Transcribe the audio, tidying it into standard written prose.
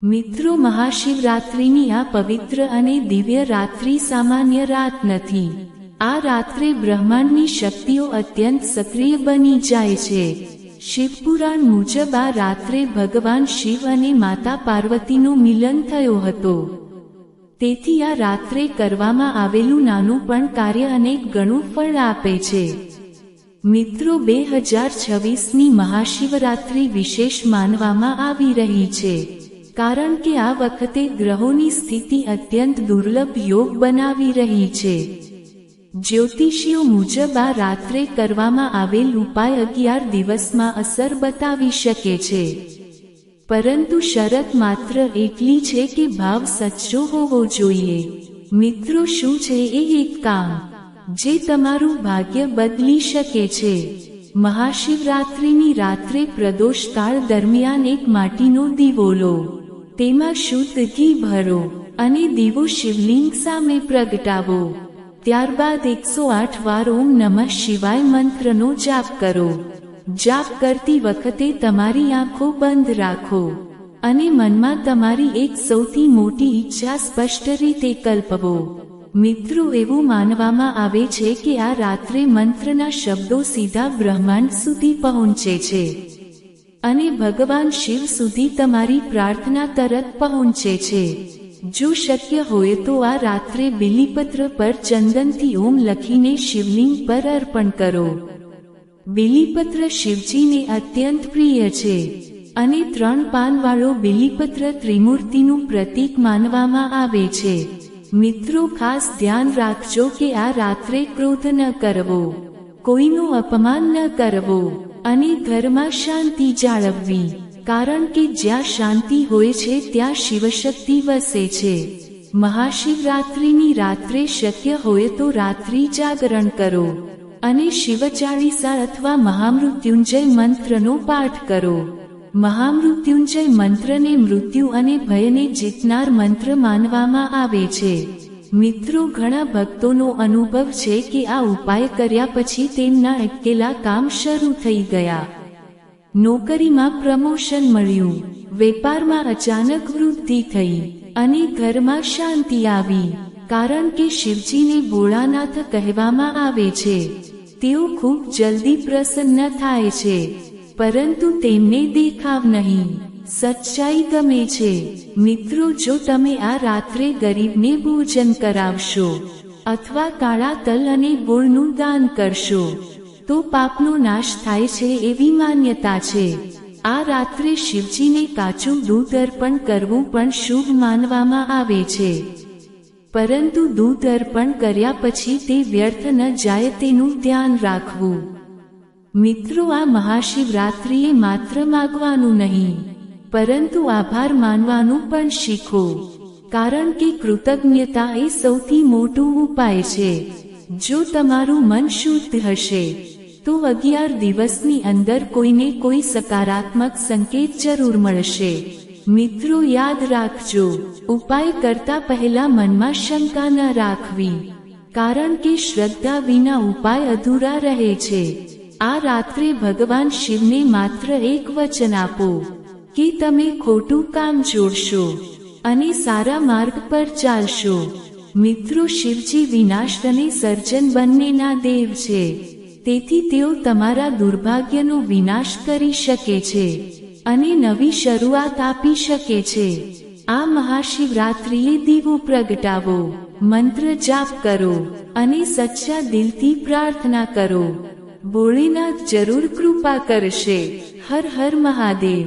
મિત્રો, મહાશિવરાત્રિની આ પવિત્ર અને દિવ્ય રાત્રિ સામાન્ય રાત નથી. આ રાત્રે બ્રહ્માંડની શક્તિઓ અત્યંત સક્રિય બની જાય છે. શિવપુરાણ મુજબ આ રાત્રે ભગવાન શિવ અને માતા પાર્વતીનું મિલન થયો હતો. તેથી આ રાત્રે કરવામાં આવેલું નાનું પણ કાર્ય અનેક ગણું ફળ આપે છે. મિત્રો, 2026ની મહાશિવરાત્રિ વિશેષ માનવામાં આવી રહી છે, કારણ કે આ વખતે ગ્રહોની સ્થિતિ અત્યંત દુર્લભ યોગ બનાવી રહી છે. જ્યોતિષીઓ મુજબ આ રાત્રે કરવામાં આવેલ ઉપાય 11 દિવસમાં અસર બતાવી શકે છે. પરંતુ શરત માત્ર એટલી છે કે ભાવ સચ્ચો હોવો જોઈએ. મિત્રો, શું છે એ એક કામ જે તમારું ભાગ્ય બદલી શકે છે? મહાશિવરાત્રિની રાત્રે પ્રદોષકાળ દરમિયાન એક માટીનો દીવો લો, તેમાં શુદ્ધ ઘી ભરો અને દીવો શિવલિંગ સામે પ્રગટાવો. ત્યારબાદ 108 વાર ઓમ નમઃ શિવાય મંત્રનો જાપ કરો. જાપ કરતી વખતે તમારી આંખો બંધ રાખો અને મનમાં તમારી એક સૌથી મોટી ઈચ્છા સ્પષ્ટ રીતે કલ્પવો. મિત્રો, એવું માનવામાં આવે છે કે આ રાત્રે મંત્રના શબ્દો સીધા બ્રહ્માંડ સુધી પહોંચે છે અને ભગવાન શિવ સુધી તમારી પ્રાર્થના તરત પહોંચે છે. જો શક્ય હોય તો આ રાત્રે બીલીપત્ર પર ચંદનથી ઓમ લખીને શિવલિંગ પર અર્પણ કરો. બીલીપત્ર શિવજીને અત્યંત પ્રિય છે અને 3 પાનવાળો બીલીપત્ર ત્રિમૂર્તિનું પ્રતીક માનવામાં આવે છે. મિત્રો, ખાસ ધ્યાન રાખજો કે આ રાત્રે ક્રોધ ન કરવો, કોઈનું અપમાન ન કરવો અને ઘરમાં શાંતિ જાળવવી, કારણ કે જ્યાં શાંતિ હોય છે ત્યાં શિવશક્તિ વસે છે. મહાશિવરાત્રિની રાત્રે શક્ય હોય તો રાત્રિ જાગરણ કરો અને શિવચાળીસા અથવા મહામૃત્યુંજય મંત્રનો પાઠ કરો. મહામૃત્યુંજય મંત્રને મૃત્યુ અને ભયને જીતનાર મંત્ર માનવામાં આવે છે. મિત્રો, ઘણા ભક્તોનો અનુભવ છે કે આ ઉપાય કર્યા પછી તેમના અટકેલા કામ શરૂ થઈ ગયા. નોકરીમાં પ્રમોશન મળ્યું, વેપારમાં અચાનક વૃદ્ધિ થઈ અને ઘરમાં શાંતિ આવી. કારણ કે શિવજીને ભોળાનાથ કહેવામાં આવે છે. તેઓ ખૂબ જલ્દી પ્રસન્ન થાય છે, પરંતુ તેમને દેખાવ નહીં, સચ્ચાઈ ગમે છે. મિત્રો, જો તમે આ રાત્રે ગરીબને ભોજન કરાવશો અથવા કાળા તલ અને ગોળનું દાન કરશો તો પાપનો નાશ થાય છે એવી માન્યતા છે. આ રાત્રે શિવજીને કાચું દૂધ અર્પણ કરવું પણ શુભ માનવામાં આવે છે, પરંતુ દૂધ અર્પણ કર્યા પછી તે વ્યર્થ ન જાય તેનું ધ્યાન રાખવું. મિત્રો, આ મહાશિવરાત્રિએ માત્ર માગવાનું નહીં, પરંતુ આભાર માનવાનું પણ શીખો, કારણ કે કૃતજ્ઞતા એ સૌથી મોટું ઉપાય છે. જો તમારું મન શુદ્ધ હશે તો 11 દિવસની અંદર કોઈને કોઈ સકારાત્મક સંકેત જરૂર મળશે. મિત્રો, યાદ રાખજો, ઉપાય કરતા પહેલા મનમાં શંકા ન રાખવી, કારણ કે શ્રદ્ધા વિના ઉપાય અધૂરા રહે છે. આ રાત્રે ભગવાન શિવને માત્ર એક વચન આપો કે તમે ખોટું કામ છોડશો અને સારા માર્ગ પર ચાલશો. મિત્રો, શિવજી વિનાશ અને સર્જન બંનેના દેવ છે, તેથી તેઓ તમારા દુર્ભાગ્યનો વિનાશ કરી શકે છે અને નવી શરૂઆત આપી શકે છે. આ મહાશિવરાત્રિએ દીવો પ્રગટાવો, મંત્ર જાપ કરો અને સચ્ચા દિલથી પ્રાર્થના કરો. ભોળેનાથ જરૂર કૃપા કરશે. હર હર મહાદેવ.